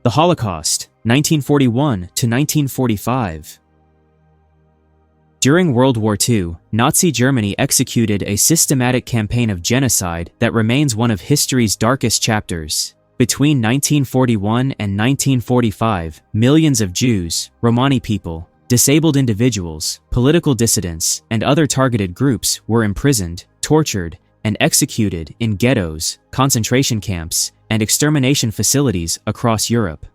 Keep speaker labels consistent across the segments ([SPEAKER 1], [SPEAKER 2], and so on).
[SPEAKER 1] The Holocaust, 1941 to 1945. During World War II, Nazi Germany executed a systematic campaign of genocide that remains one of history's darkest chapters. Between 1941 and 1945, millions of Jews, Romani people, disabled individuals, political dissidents, and other targeted groups were imprisoned, tortured, and executed in ghettos, concentration camps, and extermination facilities across Europe.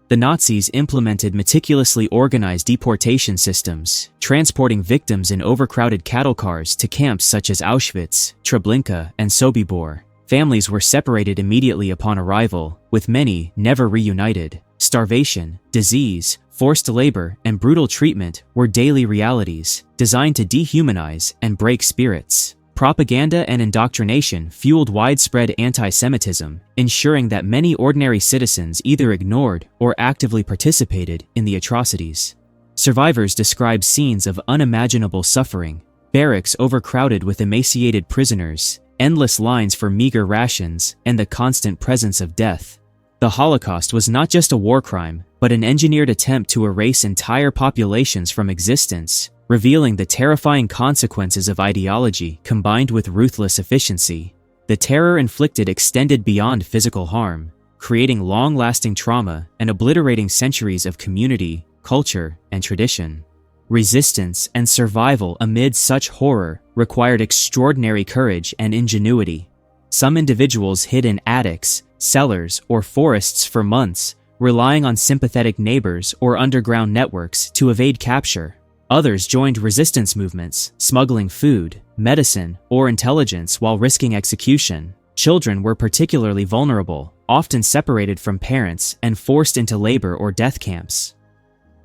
[SPEAKER 1] The Nazis implemented meticulously organized deportation systems, transporting victims in overcrowded cattle cars to camps such as Auschwitz, Treblinka, and Sobibor. Families were separated immediately upon arrival, with many never reunited. Starvation, disease, forced labor, and brutal treatment were daily realities, designed to dehumanize and break spirits. Propaganda and indoctrination fueled widespread anti-Semitism, ensuring that many ordinary citizens either ignored or actively participated in the atrocities. Survivors describe scenes of unimaginable suffering, barracks overcrowded with emaciated prisoners, endless lines for meager rations, and the constant presence of death. The Holocaust was not just a war crime, but an engineered attempt to erase entire populations from existence, revealing the terrifying consequences of ideology combined with ruthless efficiency. The terror inflicted extended beyond physical harm, creating long-lasting trauma and obliterating centuries of community, culture, and tradition. Resistance and survival amid such horror required extraordinary courage and ingenuity. Some individuals hid in attics, cellars, or forests for months, relying on sympathetic neighbors or underground networks to evade capture. Others joined resistance movements, smuggling food, medicine, or intelligence while risking execution. Children were particularly vulnerable, often separated from parents and forced into labor or death camps.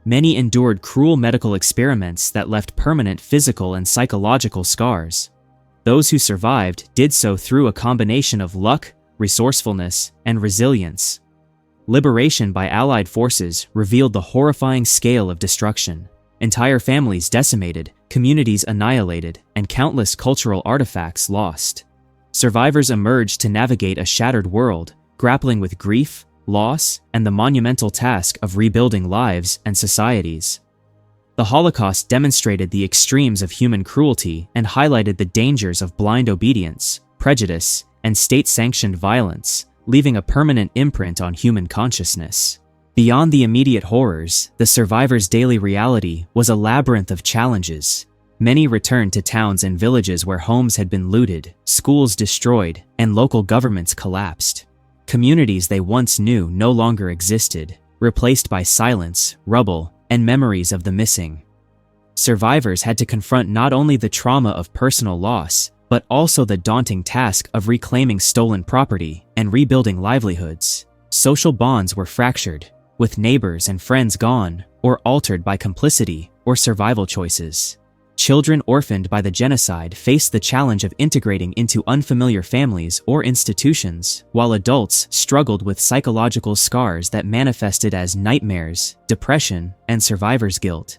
[SPEAKER 1] Many endured cruel medical experiments that left permanent physical and psychological scars. Those who survived did so through a combination of luck, resourcefulness, and resilience. Liberation by Allied forces revealed the horrifying scale of destruction. Entire families decimated, communities annihilated, and countless cultural artifacts lost. Survivors emerged to navigate a shattered world, grappling with grief, loss, and the monumental task of rebuilding lives and societies. The Holocaust demonstrated the extremes of human cruelty and highlighted the dangers of blind obedience, prejudice, and state-sanctioned violence, leaving a permanent imprint on human consciousness. Beyond the immediate horrors, the survivors' daily reality was a labyrinth of challenges. Many returned to towns and villages where homes had been looted, schools destroyed, and local governments collapsed. Communities they once knew no longer existed, replaced by silence, rubble, and memories of the missing. Survivors had to confront not only the trauma of personal loss, but also the daunting task of reclaiming stolen property and rebuilding livelihoods. Social bonds were fractured, with neighbors and friends gone, or altered by complicity or survival choices. Children orphaned by the genocide faced the challenge of integrating into unfamiliar families or institutions, while adults struggled with psychological scars that manifested as nightmares, depression, and survivor's guilt.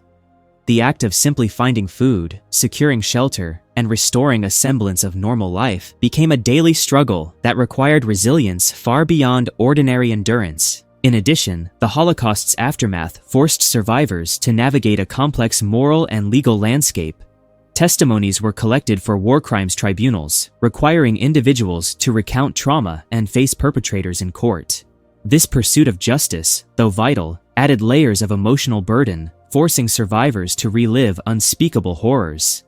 [SPEAKER 1] The act of simply finding food, securing shelter, and restoring a semblance of normal life became a daily struggle that required resilience far beyond ordinary endurance. In addition, the Holocaust's aftermath forced survivors to navigate a complex moral and legal landscape. Testimonies were collected for war crimes tribunals, requiring individuals to recount trauma and face perpetrators in court. This pursuit of justice, though vital, added layers of emotional burden, forcing survivors to relive unspeakable horrors.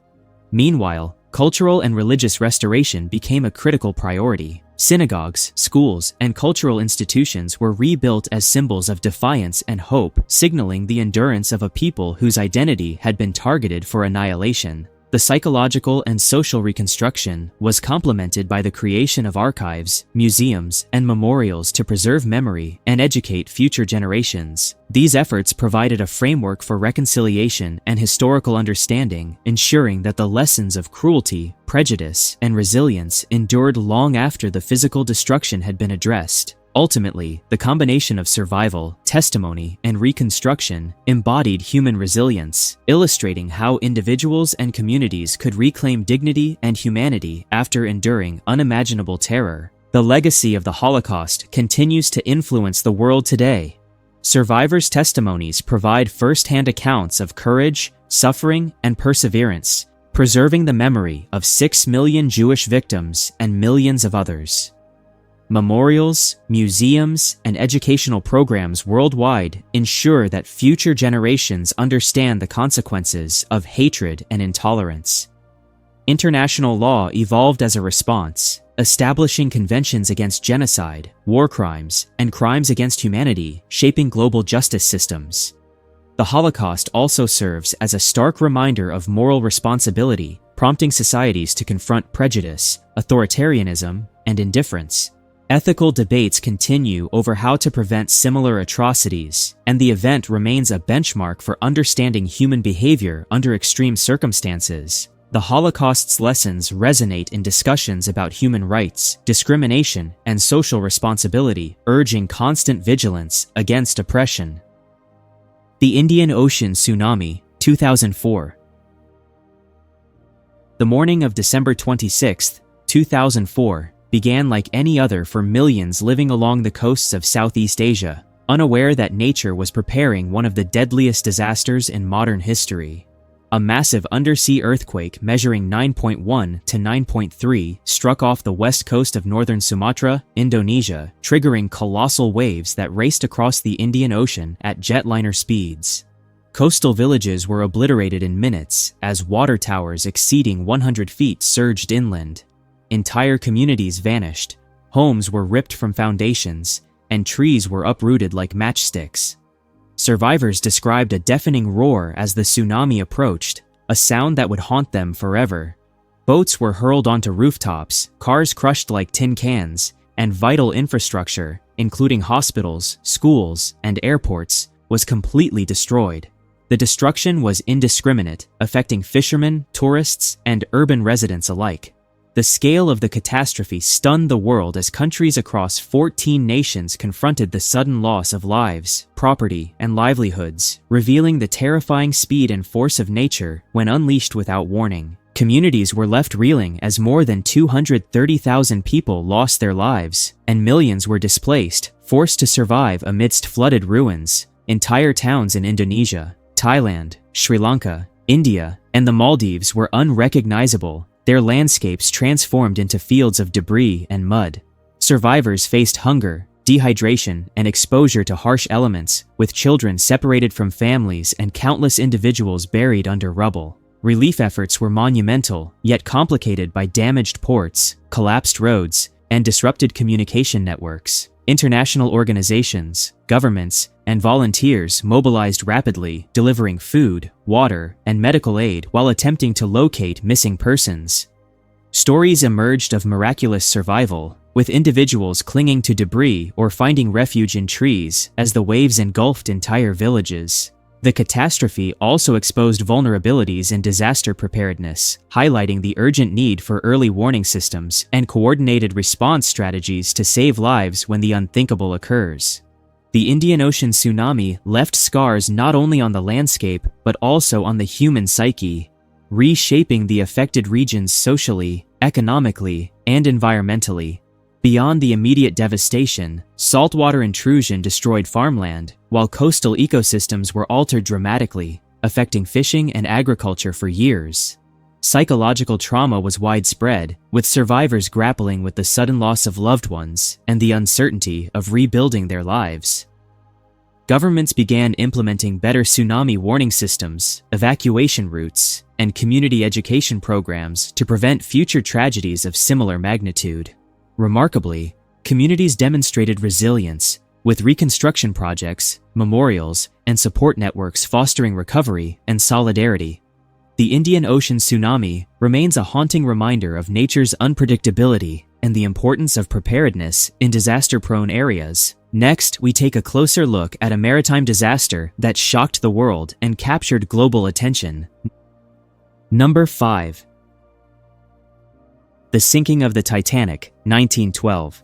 [SPEAKER 1] Meanwhile, cultural and religious restoration became a critical priority. Synagogues, schools, and cultural institutions were rebuilt as symbols of defiance and hope, signaling the endurance of a people whose identity had been targeted for annihilation. The psychological and social reconstruction was complemented by the creation of archives, museums, and memorials to preserve memory and educate future generations. These efforts provided a framework for reconciliation and historical understanding, ensuring that the lessons of cruelty, prejudice, and resilience endured long after the physical destruction had been addressed. Ultimately, the combination of survival, testimony, and reconstruction embodied human resilience, illustrating how individuals and communities could reclaim dignity and humanity after enduring unimaginable terror. The legacy of the Holocaust continues to influence the world today, Survivors' testimonies provide first-hand accounts of courage, suffering, and perseverance, preserving the memory of 6 million Jewish victims and millions of others. Memorials, museums, and educational programs worldwide ensure that future generations understand the consequences of hatred and intolerance. International law evolved as a response, establishing conventions against genocide, war crimes, and crimes against humanity, shaping global justice systems. The Holocaust also serves as a stark reminder of moral responsibility, prompting societies to confront prejudice, authoritarianism, and indifference. Ethical debates continue over how to prevent similar atrocities, and the event remains a benchmark for understanding human behavior under extreme circumstances. The Holocaust's lessons resonate in discussions about human rights, discrimination, and social responsibility, urging constant vigilance against oppression. The Indian Ocean Tsunami, 2004. The morning of December 26, 2004, began like any other for millions living along the coasts of Southeast Asia, unaware that nature was preparing one of the deadliest disasters in modern history. A massive undersea earthquake measuring 9.1 to 9.3 struck off the west coast of northern Sumatra, Indonesia, triggering colossal waves that raced across the Indian Ocean at jetliner speeds. Coastal villages were obliterated in minutes as water towers exceeding 100 feet surged inland. Entire communities vanished, homes were ripped from foundations, and trees were uprooted like matchsticks. Survivors described a deafening roar as the tsunami approached, a sound that would haunt them forever. Boats were hurled onto rooftops, cars crushed like tin cans, and vital infrastructure, including hospitals, schools, and airports, was completely destroyed. The destruction was indiscriminate, affecting fishermen, tourists, and urban residents alike. The scale of the catastrophe stunned the world as countries across 14 nations confronted the sudden loss of lives, property, and livelihoods, revealing the terrifying speed and force of nature when unleashed without warning. Communities were left reeling as more than 230,000 people lost their lives, and millions were displaced, forced to survive amidst flooded ruins. Entire towns in Indonesia, Thailand, Sri Lanka, India, and the Maldives were unrecognizable, their landscapes transformed into fields of debris and mud. Survivors faced hunger, dehydration, and exposure to harsh elements, with children separated from families and countless individuals buried under rubble. Relief efforts were monumental, yet complicated by damaged ports, collapsed roads, and disrupted communication networks. International organizations, governments, and volunteers mobilized rapidly, delivering food, water, and medical aid while attempting to locate missing persons. Stories emerged of miraculous survival, with individuals clinging to debris or finding refuge in trees as the waves engulfed entire villages. The catastrophe also exposed vulnerabilities in disaster preparedness, highlighting the urgent need for early warning systems and coordinated response strategies to save lives when the unthinkable occurs. The Indian Ocean tsunami left scars not only on the landscape but also on the human psyche, reshaping the affected regions socially, economically, and environmentally. Beyond the immediate devastation, saltwater intrusion destroyed farmland, while coastal ecosystems were altered dramatically, affecting fishing and agriculture for years. Psychological trauma was widespread, with survivors grappling with the sudden loss of loved ones and the uncertainty of rebuilding their lives. Governments began implementing better tsunami warning systems, evacuation routes, and community education programs to prevent future tragedies of similar magnitude. Remarkably, communities demonstrated resilience, with reconstruction projects, memorials, and support networks fostering recovery and solidarity. The Indian Ocean tsunami remains a haunting reminder of nature's unpredictability and the importance of preparedness in disaster-prone areas. Next, we take a closer look at a maritime disaster that shocked the world and captured global attention. Number 5. The sinking of the Titanic, 1912.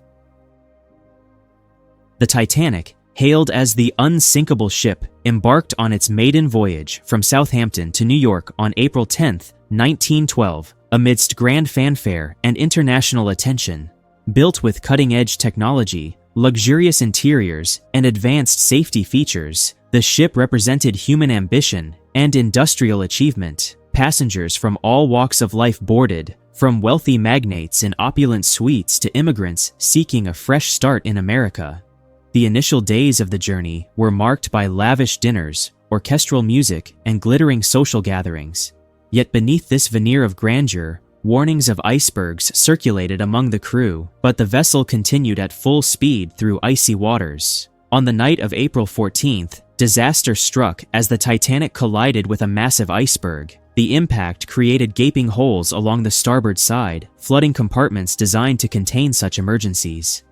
[SPEAKER 1] The Titanic, hailed as the unsinkable ship, embarked on its maiden voyage from Southampton to New York on April 10, 1912, amidst grand fanfare and international attention. Built with cutting-edge technology, Luxurious interiors and advanced safety features, the ship represented human ambition and industrial achievement. Passengers from all walks of life boarded, from wealthy magnates in opulent suites to immigrants seeking a fresh start in America. The initial days of the journey were marked by lavish dinners, orchestral music, and glittering social gatherings. Yet beneath this veneer of grandeur, warnings of icebergs circulated among the crew, but the vessel continued at full speed through icy waters. On the night of April 14th, disaster struck as the Titanic collided with a massive iceberg. The impact created gaping holes along the starboard side, flooding compartments designed to contain such emergencies.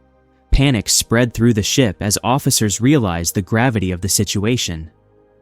[SPEAKER 1] Panic spread through the ship as officers realized the gravity of the situation.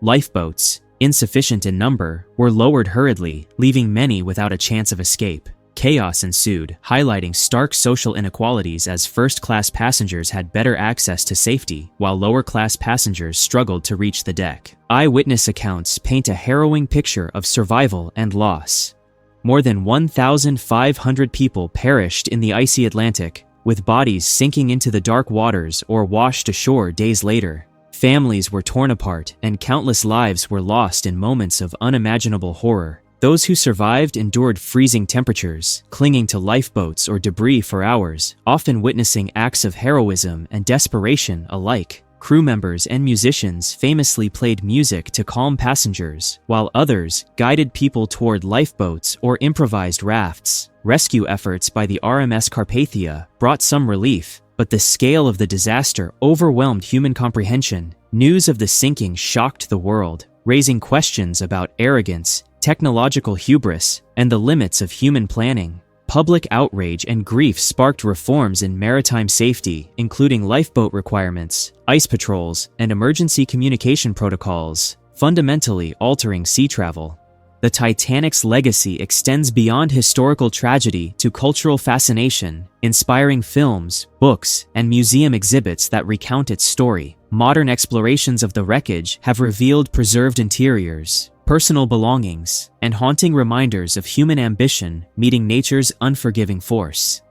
[SPEAKER 1] Lifeboats, insufficient in number, were lowered hurriedly, leaving many without a chance of escape. Chaos ensued, highlighting stark social inequalities as first-class passengers had better access to safety, while lower-class passengers struggled to reach the deck. Eyewitness accounts paint a harrowing picture of survival and loss. More than 1,500 people perished in the icy Atlantic, with bodies sinking into the dark waters or washed ashore days later. Families were torn apart, and countless lives were lost in moments of unimaginable horror. Those who survived endured freezing temperatures, clinging to lifeboats or debris for hours, often witnessing acts of heroism and desperation alike. Crew members and musicians famously played music to calm passengers, while others guided people toward lifeboats or improvised rafts. Rescue efforts by the RMS Carpathia brought some relief, but the scale of the disaster overwhelmed human comprehension. News of the sinking shocked the world, raising questions about arrogance, technological hubris, and the limits of human planning. Public outrage and grief sparked reforms in maritime safety, including lifeboat requirements, ice patrols, and emergency communication protocols, fundamentally altering sea travel. The Titanic's legacy extends beyond historical tragedy to cultural fascination, inspiring films, books, and museum exhibits that recount its story. Modern explorations of the wreckage have revealed preserved interiors, personal belongings, and haunting reminders of human ambition meeting nature's unforgiving force.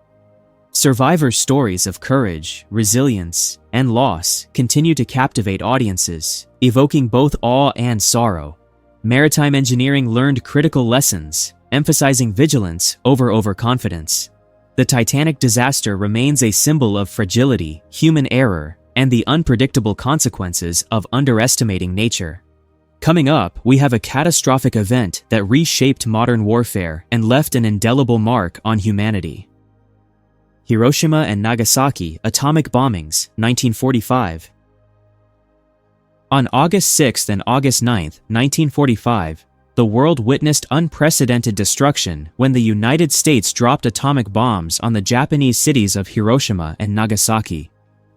[SPEAKER 1] Survivors' stories of courage, resilience, and loss continue to captivate audiences, evoking both awe and sorrow. Maritime engineering learned critical lessons, emphasizing vigilance over overconfidence. The Titanic disaster remains a symbol of fragility, human error, and the unpredictable consequences of underestimating nature. Coming up, we have a catastrophic event that reshaped modern warfare and left an indelible mark on humanity. Hiroshima and Nagasaki atomic bombings, 1945. On August 6 and August 9, 1945, the world witnessed unprecedented destruction when the United States dropped atomic bombs on the Japanese cities of Hiroshima and Nagasaki.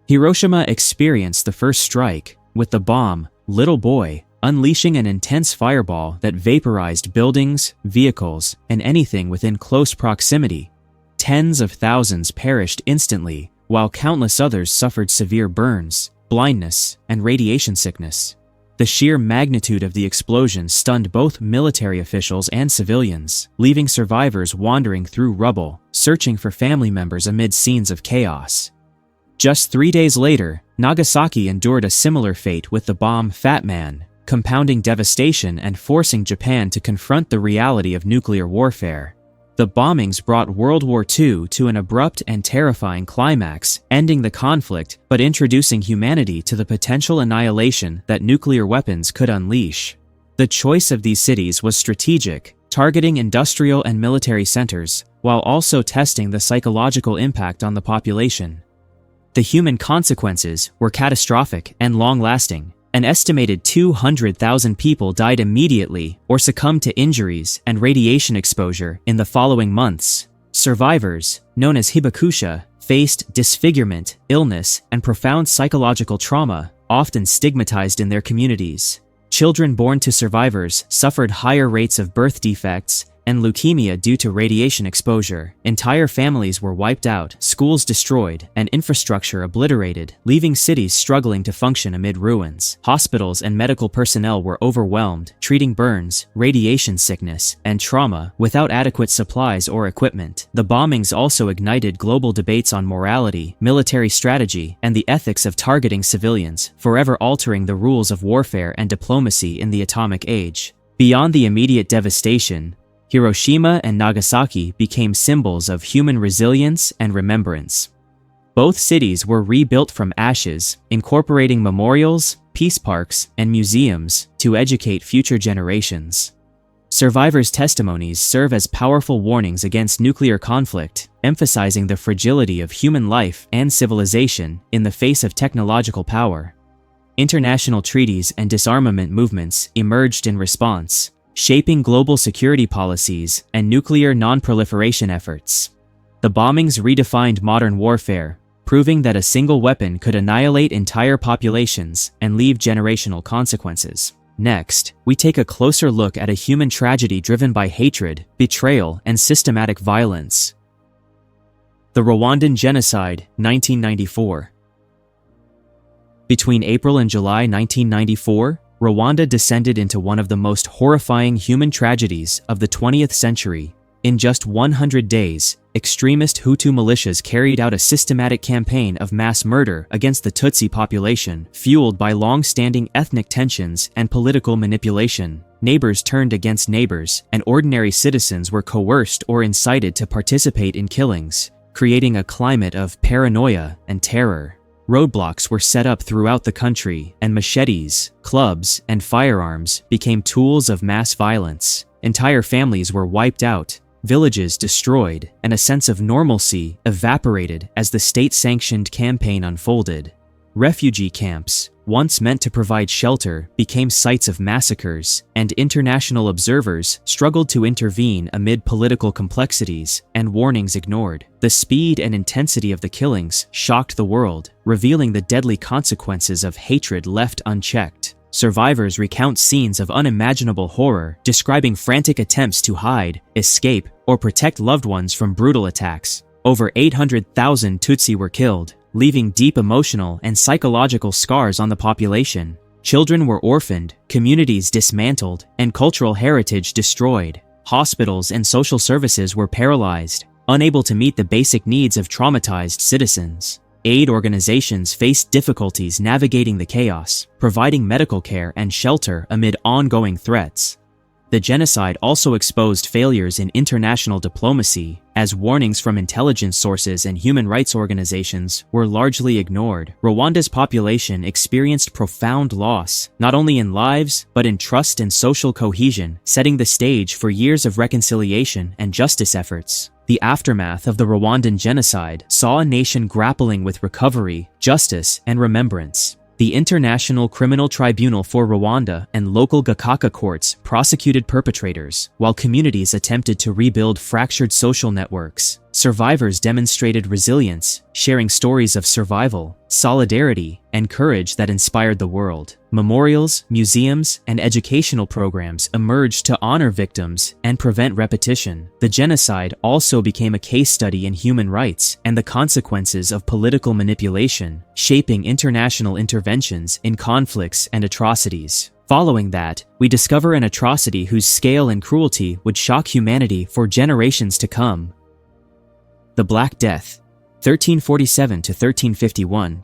[SPEAKER 1] Hiroshima experienced the first strike, with the bomb, Little Boy, unleashing an intense fireball that vaporized buildings, vehicles, and anything within close proximity. Tens of thousands perished instantly, while countless others suffered severe burns, blindness, and radiation sickness. The sheer magnitude of the explosion stunned both military officials and civilians, leaving survivors wandering through rubble, searching for family members amid scenes of chaos. Just 3 days later, Nagasaki endured a similar fate with the bomb Fat Man, compounding devastation and forcing Japan to confront the reality of nuclear warfare. The bombings brought World War II to an abrupt and terrifying climax, ending the conflict but introducing humanity to the potential annihilation that nuclear weapons could unleash. The choice of these cities was strategic, targeting industrial and military centers, while also testing the psychological impact on the population. The human consequences were catastrophic and long-lasting. An estimated 200,000 people died immediately or succumbed to injuries and radiation exposure in the following months. Survivors, known as hibakusha, faced disfigurement, illness, and profound psychological trauma, often stigmatized in their communities. Children born to survivors suffered higher rates of birth defects, and leukemia due to radiation exposure. Entire families were wiped out, schools destroyed, and infrastructure obliterated, leaving cities struggling to function amid ruins. Hospitals and medical personnel were overwhelmed, treating burns, radiation sickness, and trauma without adequate supplies or equipment. The bombings also ignited global debates on morality, military strategy, and the ethics of targeting civilians, forever altering the rules of warfare and diplomacy in the atomic age. Beyond the immediate devastation, Hiroshima and Nagasaki became symbols of human resilience and remembrance. Both cities were rebuilt from ashes, incorporating memorials, peace parks, and museums to educate future generations. Survivors' testimonies serve as powerful warnings against nuclear conflict, emphasizing the fragility of human life and civilization in the face of technological power. International treaties and disarmament movements emerged in response, shaping global security policies and nuclear non-proliferation efforts. The bombings redefined modern warfare, proving that a single weapon could annihilate entire populations and leave generational consequences. Next, we take a closer look at a human tragedy driven by hatred, betrayal, and systematic violence. The Rwandan Genocide, 1994. Between April and July 1994, Rwanda descended into one of the most horrifying human tragedies of the 20th century. In just 100 days, extremist Hutu militias carried out a systematic campaign of mass murder against the Tutsi population, fueled by long-standing ethnic tensions and political manipulation. Neighbors turned against neighbors, and ordinary citizens were coerced or incited to participate in killings, creating a climate of paranoia and terror. Roadblocks were set up throughout the country, and machetes, clubs, and firearms became tools of mass violence. Entire families were wiped out, villages destroyed, and a sense of normalcy evaporated as the state-sanctioned campaign unfolded. Refugee camps, once meant to provide shelter, became sites of massacres, and international observers struggled to intervene amid political complexities and warnings ignored. The speed and intensity of the killings shocked the world, revealing the deadly consequences of hatred left unchecked. Survivors recount scenes of unimaginable horror, describing frantic attempts to hide, escape, or protect loved ones from brutal attacks. Over 800,000 Tutsi were killed, leaving deep emotional and psychological scars on the population. Children were orphaned, communities dismantled, and cultural heritage destroyed. Hospitals and social services were paralyzed, unable to meet the basic needs of traumatized citizens. Aid organizations faced difficulties navigating the chaos, providing medical care and shelter amid ongoing threats. The genocide also exposed failures in international diplomacy, as warnings from intelligence sources and human rights organizations were largely ignored. Rwanda's population experienced profound loss, not only in lives, but in trust and social cohesion, setting the stage for years of reconciliation and justice efforts. The aftermath of the Rwandan genocide saw a nation grappling with recovery, justice, and remembrance. The International Criminal Tribunal for Rwanda and local Gacaca courts prosecuted perpetrators, while communities attempted to rebuild fractured social networks. Survivors demonstrated resilience, sharing stories of survival, solidarity, and courage that inspired the world. Memorials, museums, and educational programs emerged to honor victims and prevent repetition. The genocide also became a case study in human rights and the consequences of political manipulation, shaping international interventions in conflicts and atrocities. Following that, we discover an atrocity whose scale and cruelty would shock humanity for generations to come. The Black Death, 1347 to 1351.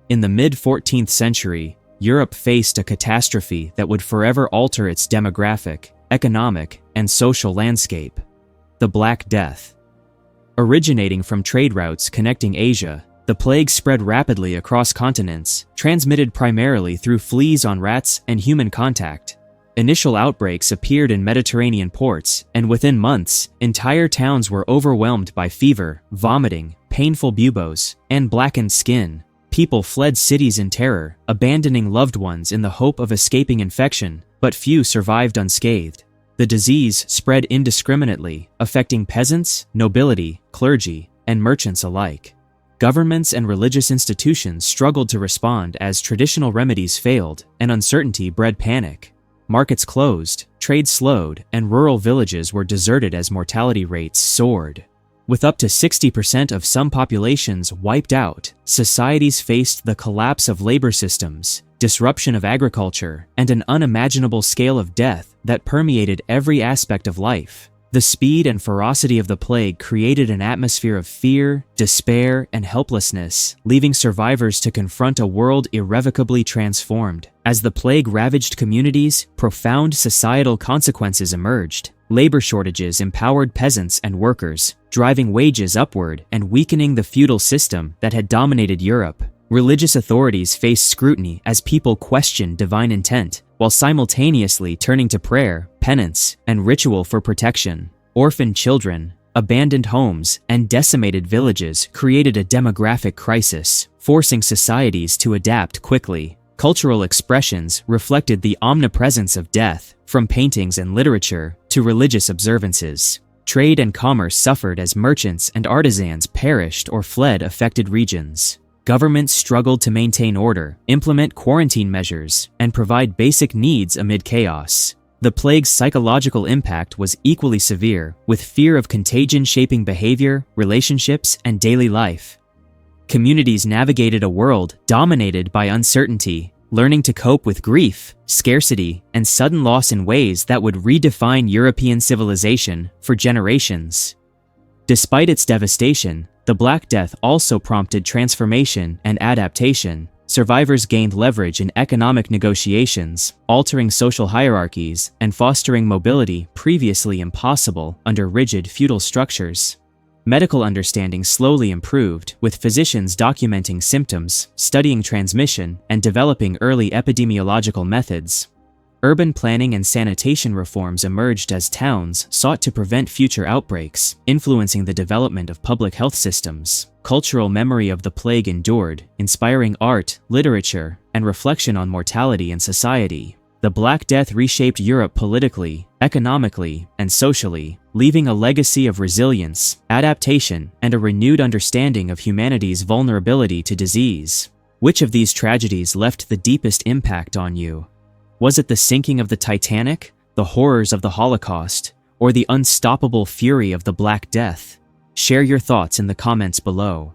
[SPEAKER 1] In the mid-14th century, Europe faced a catastrophe that would forever alter its demographic, economic, and social landscape: the Black Death. Originating from trade routes connecting Asia, the plague spread rapidly across continents, transmitted primarily through fleas on rats and human contact. Initial outbreaks appeared in Mediterranean ports, and within months, entire towns were overwhelmed by fever, vomiting, painful buboes, and blackened skin. People fled cities in terror, abandoning loved ones in the hope of escaping infection, but few survived unscathed. The disease spread indiscriminately, affecting peasants, nobility, clergy, and merchants alike. Governments and religious institutions struggled to respond as traditional remedies failed, and uncertainty bred panic. Markets closed, trade slowed, and rural villages were deserted as mortality rates soared. With up to 60% of some populations wiped out, societies faced the collapse of labor systems, disruption of agriculture, and an unimaginable scale of death that permeated every aspect of life. The speed and ferocity of the plague created an atmosphere of fear, despair, and helplessness, leaving survivors to confront a world irrevocably transformed. As the plague ravaged communities, profound societal consequences emerged. Labor shortages empowered peasants and workers, driving wages upward and weakening the feudal system that had dominated Europe. Religious authorities faced scrutiny as people questioned divine intent, while simultaneously turning to prayer, penance, and ritual for protection. Orphaned children, abandoned homes, and decimated villages created a demographic crisis, forcing societies to adapt quickly. Cultural expressions reflected the omnipresence of death, from paintings and literature to religious observances. Trade and commerce suffered as merchants and artisans perished or fled affected regions. Governments struggled to maintain order, implement quarantine measures, and provide basic needs amid chaos. The plague's psychological impact was equally severe, with fear of contagion shaping behavior, relationships, and daily life. Communities navigated a world dominated by uncertainty, learning to cope with grief, scarcity, and sudden loss in ways that would redefine European civilization for generations. Despite its devastation, the Black Death also prompted transformation and adaptation. Survivors gained leverage in economic negotiations, altering social hierarchies and fostering mobility previously impossible under rigid feudal structures. Medical understanding slowly improved, with physicians documenting symptoms, studying transmission, and developing early epidemiological methods. Urban planning and sanitation reforms emerged as towns sought to prevent future outbreaks, influencing the development of public health systems. Cultural memory of the plague endured, inspiring art, literature, and reflection on mortality and society. The Black Death reshaped Europe politically, economically, and socially, leaving a legacy of resilience, adaptation, and a renewed understanding of humanity's vulnerability to disease. Which of these tragedies left the deepest impact on you? Was it the sinking of the Titanic, the horrors of the Holocaust, or the unstoppable fury of the Black Death? Share your thoughts in the comments below.